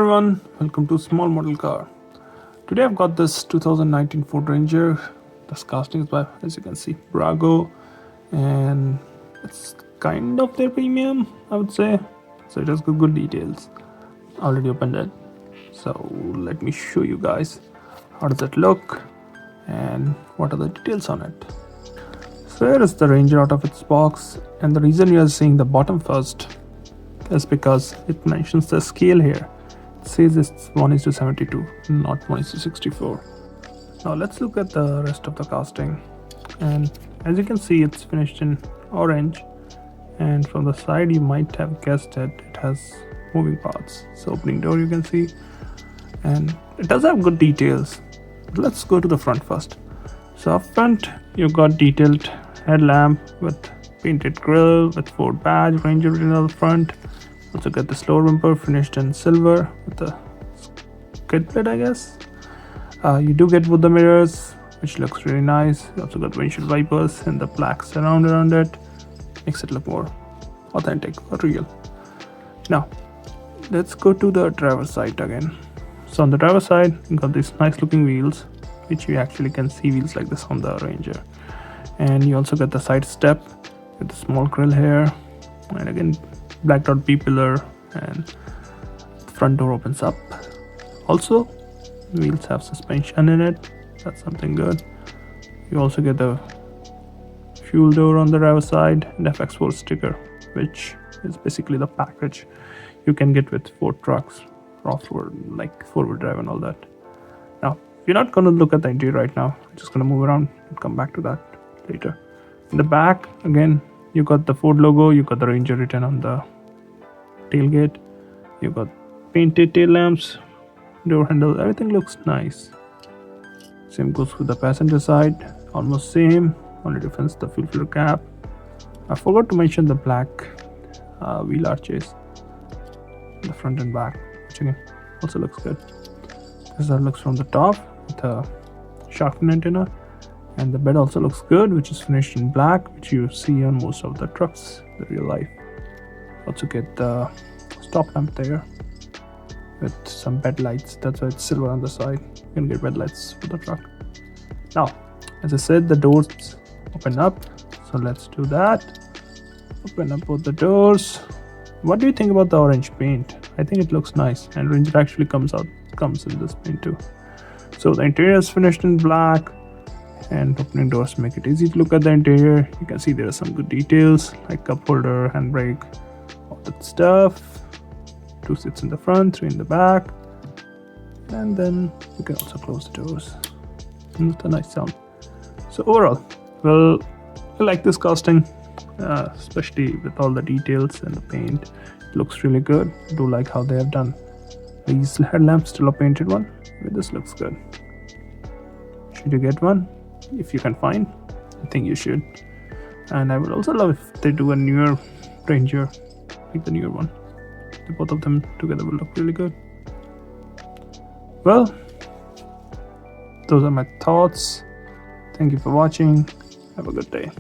everyone, welcome to Small Model Car. Today I've got this 2019 Ford Ranger. This casting is by, as you can see, Bburago, and it's kind of their premium, I would say. So it has good details. Already opened it. So let me show you guys how does it look and what are the details on it. So here is the Ranger out of its box, and the reason you are seeing the bottom first is because it mentions the scale here. It says it's 1:72, not 1:64. Now let's look at the rest of the casting, and as you can see it's finished in orange, and from the side you might have guessed it has moving parts. So opening door you can see, and it does have good details. But let's go to the front first. So up front you've got detailed headlamp with painted grille with Ford badge, Ranger written on the front. Also got the lower bumper finished in silver with the skid plate, I guess. You do get both the mirrors, which looks really nice. You also got windshield wipers and the black surround around it. Makes it look more authentic or real. Now, let's go to the driver's side again. So on the driver's side, you got these nice looking wheels, which you actually can see wheels like this on the Ranger. And you also get the side step with the small grille here, and again blacked out B-pillar, and the front door opens up. Also, wheels have suspension in it. That's something good. You also get the fuel door on the driver's side and FX4 sticker, which is basically the package you can get with Ford trucks, off-road, like four-wheel drive and all that. Now, we're not going to look at the interior right now. We're just going to move around and come back to that later. In the back, again, you got the Ford logo, you got the Ranger written on the tailgate, you got painted tail lamps, door handle, everything looks nice. Same goes with the passenger side, almost same, only difference the fuel filter cap. I forgot to mention the black wheel arches, the front and back, which again also looks good. This is how it looks from the top with a shark fin antenna. And the bed also looks good, which is finished in black, which you see on most of the trucks in real life. Also get the stop lamp there with some bed lights. That's why it's silver on the side. You can get bed lights for the truck. Now, as I said, the doors open up. So let's do that. Open up both the doors. What do you think about the orange paint? I think it looks nice, and Ranger actually comes in this paint too. So the interior is finished in black, and opening doors make it easy to look at the interior. You can see there are some good details like cup holder, handbrake, all that stuff. 2 seats in the front, 3 in the back, and then you can also close the doors with a nice sound. So overall, well, I like this casting, especially with all the details and the paint. It looks really good. I do like how they have done these headlamps, still a painted one, but this looks good. Should you get one? If you can find, I think you should. And I would also love if they do a newer Ranger, like the newer one. Both of them together will look really good. Well, those are my thoughts. Thank you for watching. Have a good day.